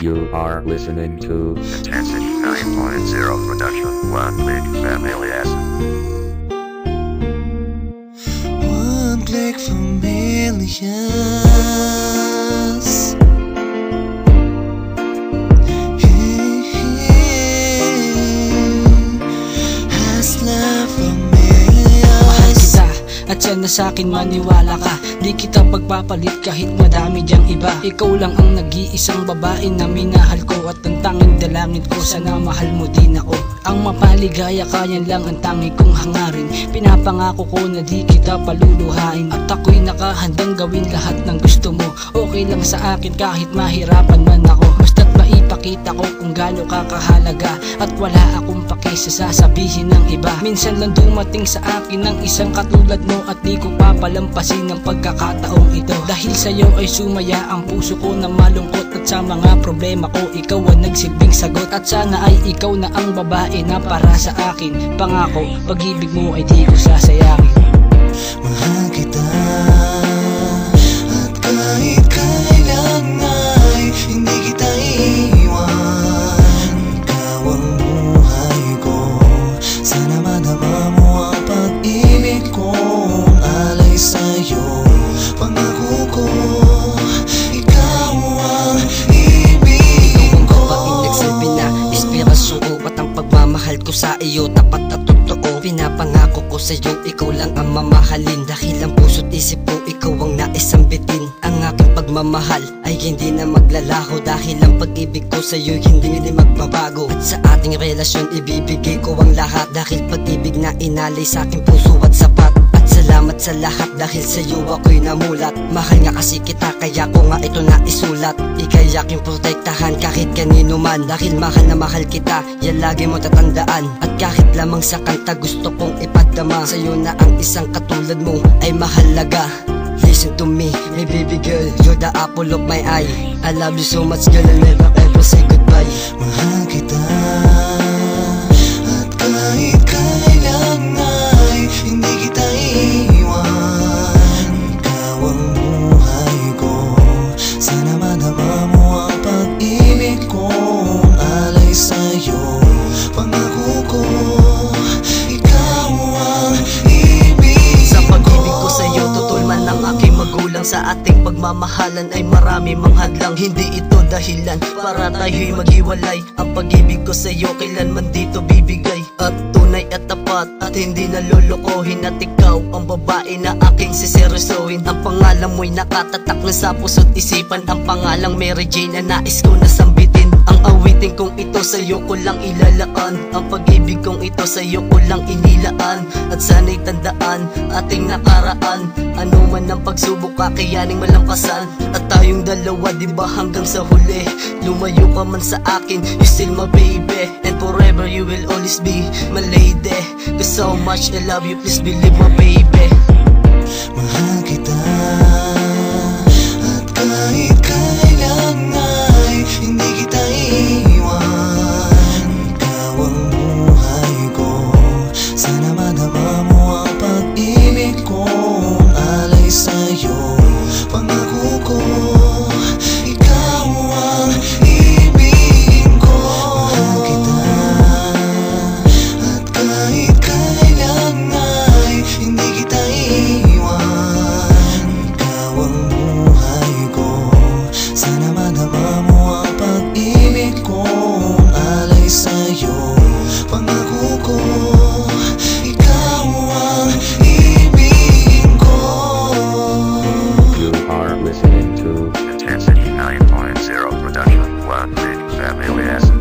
You are listening to Intensity 9.0 production, One Click Familias. One Click Familias. Hustler Familias. Mahal kita at sana sa'kin maniwala ka. Di kita pagpapalit kahit madami dyang iba. Ikaw lang ang nag-iisang babae na minahal ko, at ang tanging dalangin ko, sana mahal mo din ako. Ang mapaligaya ka, yan lang ang tangi kong hangarin. Pinapangako ko na di kita paluluhain, at ako'y nakahandang gawin lahat ng gusto mo. Okay lang sa akin kahit mahirapan man ako, basta't maipakita ko kung gaano ka kahalaga, at wala akong paki sa sasabihin ng iba. Minsan lang dumating sa akin ng isang katulad mo, at di ko papalampasin ang pagkakataong ito. Dahil sa'yo ay sumaya ang puso ko na malungkot, at sa mga problema ko ikaw ang nagsilbing sagot. At sana ay ikaw na ang babae na para sa akin. Pangako, pag-ibig mo ay di ko sasayangin. Mahal kita at kahit kailan ay hindi kita iiwan. Ikaw ang buhay ko, sana madama mo ang pag-ibig kong alay sa'yo. Pangako ko, ikaw ang ibig ko. Nagsilbi na inspirasyon ko, at ang pagmamahal ko sa iyo tapat at totoo. Pinapangako ko sa iyo, ikaw lang ang mamahalin. Dahil ang puso't isip ko, ikaw ang naisambitin. Ang aking pagmamahal ay hindi na maglalaho, dahil ang pag-ibig ko sa iyo hindi magbabago. At sa ating relasyon ibibigay ko ang lahat, dahil pag-ibig na inalay sa aking puso at sapat. At salamat sa lahat, dahil sa iyo ako'y namulat. Mahal nga kasi kita, kaya ko nga ito na isulat. Ika'y aking protektahan kahit kanino man, dahil mahal na mahal kita, yan lagi mo tatandaan. At kahit lamang sa kanta gusto kong ipadama, sa'yo na ang isang katulad mo ay mahalaga. Listen to me, my baby girl, you're the apple of my eye. I love you so much girl, I'll never ever say goodbye. Mahal kita at kahit kailan ay hindi kita iiwan. Ikaw ang buhay ko, sana madama mo ang pag-ibig kong alay sa'yo. Pangako ko, ikaw ang ibig Sa pag-ibig ko sa'yo, tutol man ang aking magulang. Sa ating pagmamahalan ay marami mang hadlang, hindi ito dahilan para tayo'y maghiwalay. Ang pag-ibig ko sa'yo kailanman dito bibigay, at tunay at tapat, at hindi nalolokohin. At ikaw ang babae na aking siseryosohin. Ang pangalan mo'y nakatatak na sa puso't isipan. Ang pangalang Mary Jane na nais ko na sambitin. Ang awitin kong ito sa'yo ko lang ilalaan, ang pag-ibig kong ito sa'yo ko lang inilaan. At sana'y tandaan ating nakaraan, ano man ang pagsubok kakayaning malampasan. At tayong dalawa diba hanggang sa huli, lumayo ka man sa akin, you still my baby, and forever you will always be my lady. Cause so much I love you, please believe my baby. Mahal kita at kahit kailan ay hindi kita iiwan. Ikaw ang buhay ko, sana madama mo ang pag-ibig kong alay sa'yo. Pangako ko, ikaw ang ibig ko. Mahal kita at kahit kailan ay hindi kita iiwan. Ikaw ang buhay ko, sana madama mo ang pag-ibig kong alay sa'yo. Pangako ko, ikaw ang ibig ko. You are listening to Intensity 9.0 production, One Click Familias.